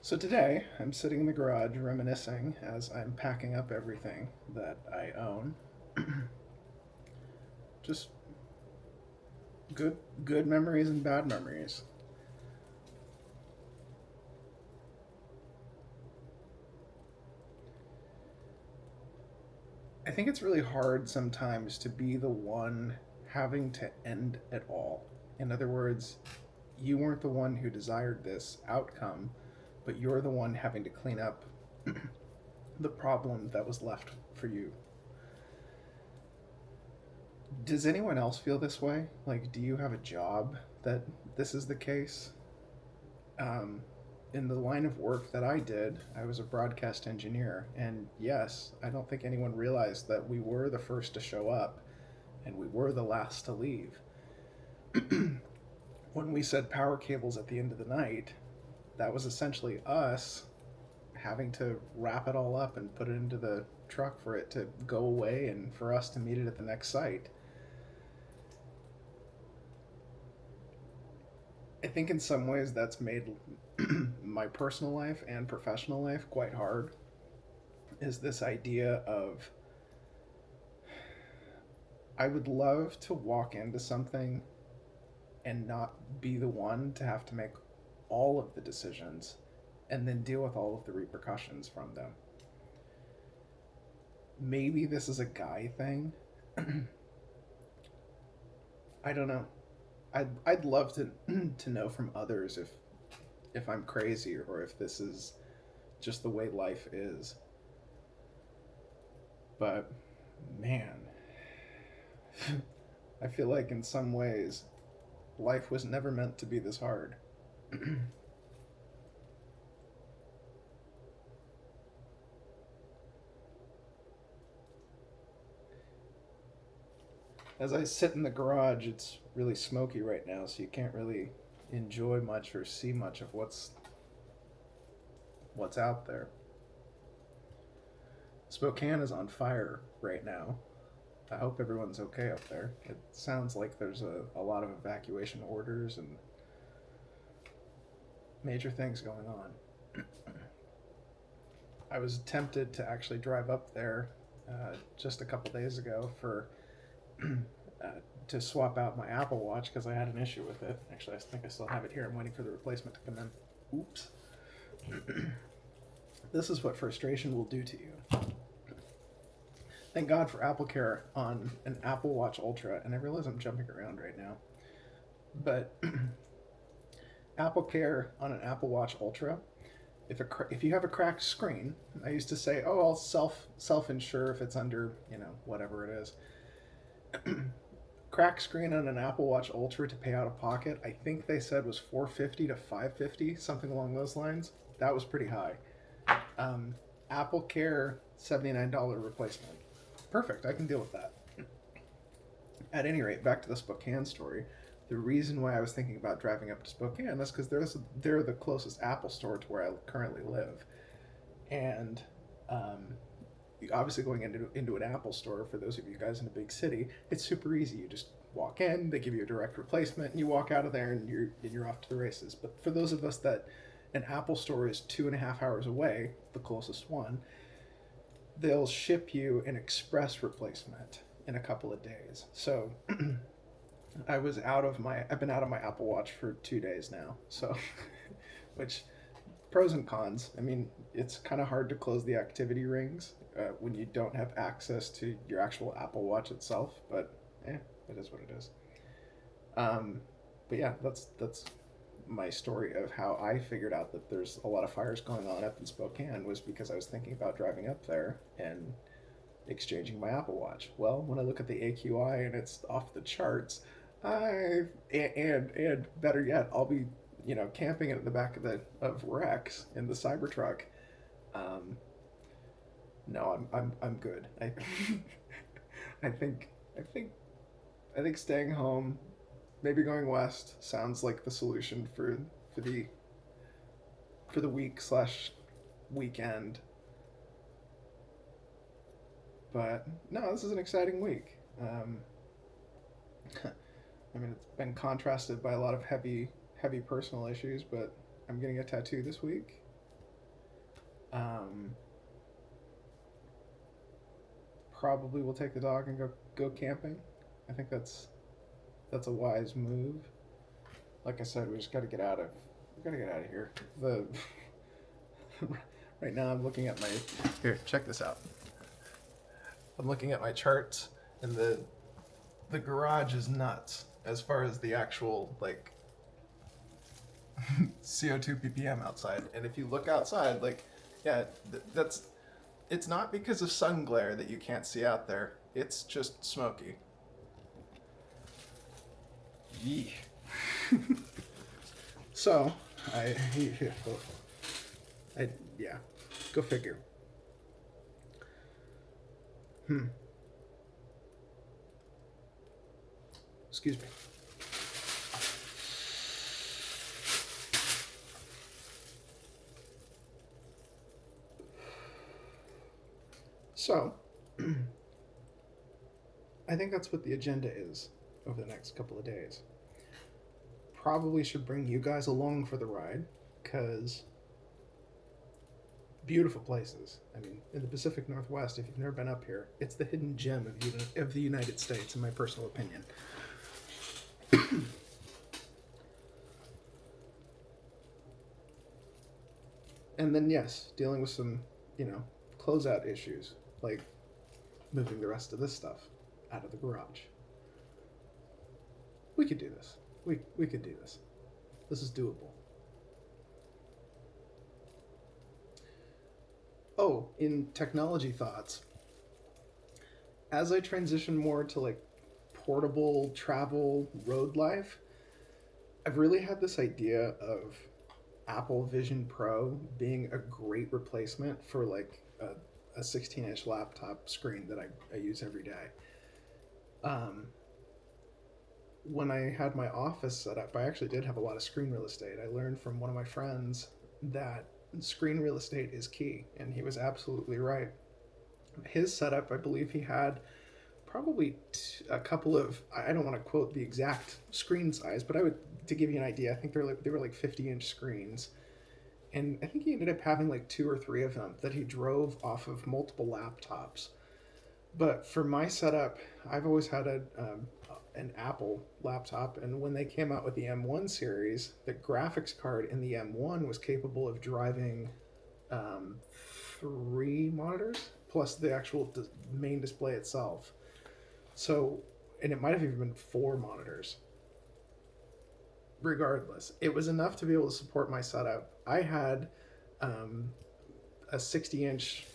So today, I'm sitting in the garage reminiscing as I'm packing up everything that I own. Just good good memories and bad memories. I think it's really hard sometimes to be the one having to end it all. In other words, you weren't the one who desired this outcome, but you're the one having to clean up the problem that was left for you. Does anyone else feel this way? Like, do you have a job that this is the case? um, in the line of work that I did, I was a broadcast engineer. And yes, I don't think anyone realized that we were the first to show up and we were the last to leave. When we said power cables at the end of the night, that was essentially us having to wrap it all up and put it into the truck for it to go away and for us to meet it at the next site. I think in some ways that's made my personal life and professional life quite hard, is this idea of I would love to walk into something and not be the one to have to make all of the decisions and then deal with all of the repercussions from them. Maybe this is a guy thing. I don't know. I'd love to to know from others if I'm crazy or if this is just the way life is. But man, I feel like in some ways life was never meant to be this hard. As I sit in the garage, it's really smoky right now, so you can't really enjoy much or see much of what's out there. Spokane is on fire right now. I hope everyone's okay up there. It sounds like there's a lot of evacuation orders and major things going on. I was tempted to actually drive up there just a couple days ago for to swap out my Apple Watch because I had an issue with it. Actually, I think I still have it here. I'm waiting for the replacement to come in. Oops. This is what frustration will do to you. Thank God for Apple Care on an Apple Watch Ultra, and I realize I'm jumping around right now, but Apple Care on an Apple Watch Ultra. If you have a cracked screen, I used to say, oh, I'll self insure if it's under whatever it is. Crack screen on an Apple Watch Ultra to pay out of pocket, I think they said was 450 to 550, something along those lines. That was pretty high. Um, Apple Care $79 replacement. Perfect. I can deal with that. At any rate, back to the Spokane story. The reason why I was thinking about driving up to Spokane is because they're the closest Apple store to where I currently live, and um, obviously going into an Apple store, for those of you guys in a big city, it's super easy. You just walk in, they give you a direct replacement, and you walk out of there, and you're off to the races. But for those of us that an Apple store is 2.5 hours away, the closest one, they'll ship you an express replacement in a couple of days. So I've been out of my Apple Watch for 2 days now. So which pros and cons. I mean, it's kind of hard to close the activity rings when you don't have access to your actual Apple Watch itself. But it is what it is. Um, but yeah, that's my story of how I figured out that there's a lot of fires going on up in Spokane was because I was thinking about driving up there and exchanging my Apple Watch. Well, when I look at the AQI and it's off the charts, I and better yet, I'll be camping in the back of Rex in the Cybertruck. Um, no, I'm good. I think I think I think staying home, maybe going west, sounds like the solution for the for the week slash weekend. But no, this is an exciting week. I mean, it's been contrasted by a lot of heavy personal issues, but I'm getting a tattoo this week. Um, Probably we'll take the dog and go camping. I think that's a wise move. Like I said, we gotta get out of here. The right now I'm looking at my here. Check this out. I'm looking at my charts, and the garage is nuts as far as the actual like CO2 ppm outside. And if you look outside, like yeah, that's it's not because of sun glare that you can't see out there. It's just smoky. Yee. So, I, I, yeah, go figure. Excuse me. So, I think that's what the agenda is over the next couple of days. Probably should bring you guys along for the ride, because beautiful places. I mean, in the Pacific Northwest, if you've never been up here, it's the hidden gem of the United States, in my personal opinion. And then, yes, dealing with some, closeout issues, like moving the rest of this stuff out of the garage. We could do this. We could do this. This is doable. Oh, in technology thoughts, as I transition more to like portable travel road life, I've really had this idea of Apple Vision Pro being a great replacement for like a 16-inch laptop screen that I use every day. When I had my office set up, I actually did have a lot of screen real estate. I learned from one of my friends that screen real estate is key, and he was absolutely right. His setup, I believe he had probably a couple of, I don't want to quote the exact screen size, but to give you an idea, I think they were like 50-inch screens. And I think he ended up having like 2 or 3 of them that he drove off of multiple laptops. But for my setup, I've always had an Apple laptop, and when they came out with the M1 series, the graphics card in the M1 was capable of driving 3 monitors plus the actual main display itself. So, and it might have even been 4 monitors. Regardless, it was enough to be able to support my setup. I had a 60-inch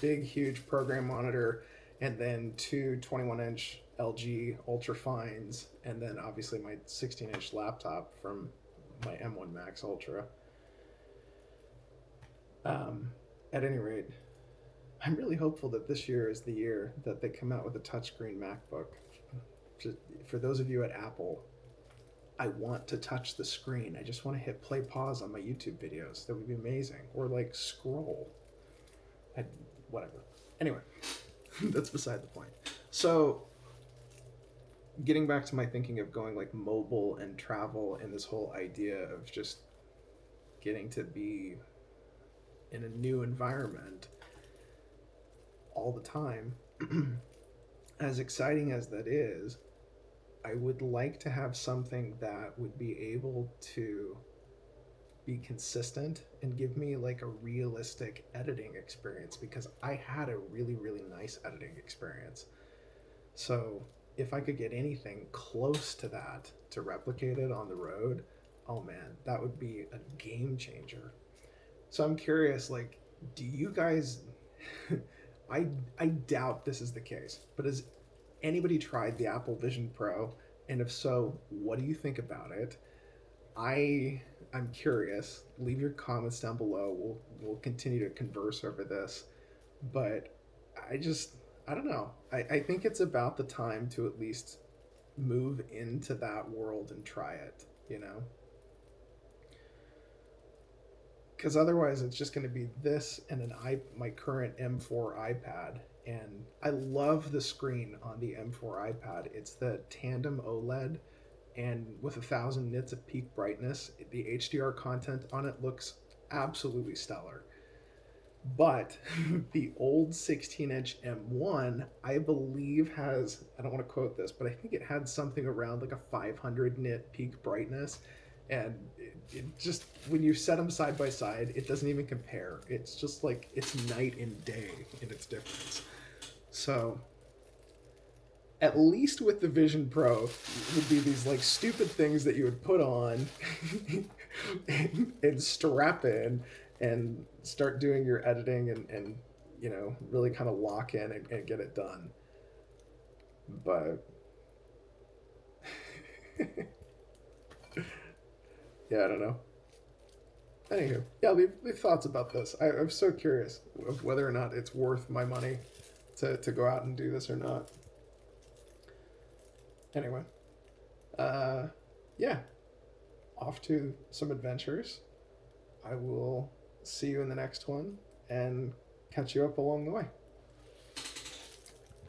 big, huge program monitor, and then 2 21-inch LG Ultra Fines, and then obviously my 16-inch laptop from my M1 Max Ultra. At any rate, I'm really hopeful that this year is the year that they come out with a touchscreen MacBook. Just, for those of you at Apple, I want to touch the screen. I just want to hit play pause on my YouTube videos. That would be amazing. Or like scroll. Whatever. Anyway, that's beside the point. So, getting back to my thinking of going like mobile and travel, and this whole idea of just getting to be in a new environment all the time, as exciting as that is, I would like to have something that would be able to be consistent and give me like a realistic editing experience, because I had a really, really nice editing experience. So if I could get anything close to that to replicate it on the road, oh man, that would be a game changer. So I'm curious, like, do you guys I doubt this is the case, but has anybody tried the Apple Vision Pro? And if so, what do you think about it? I'm curious. Leave your comments down below. We'll continue to converse over this. But I don't know. I think it's about the time to at least move into that world and try it, you know? Because otherwise it's just going to be this and my current M4 iPad. And I love the screen on the M4 iPad. It's the tandem OLED, and with 1,000 nits of peak brightness, the HDR content on it looks absolutely stellar. But the old 16-inch M1, I believe, has, I don't want to quote this, but I think it had something around like a 500 nit peak brightness. And it just, when you set them side by side, it doesn't even compare. It's just like, it's night and day in its difference. So, at least with the Vision Pro, would be these like stupid things that you would put on and strap in and start doing your editing and really kind of lock in and get it done. But yeah, I don't know. Anywho, yeah, leave thoughts about this. I'm so curious of whether or not it's worth my money to go out and do this or not. Anyway, uh, yeah, off to some adventures. I will see you in the next one and catch you up along the way.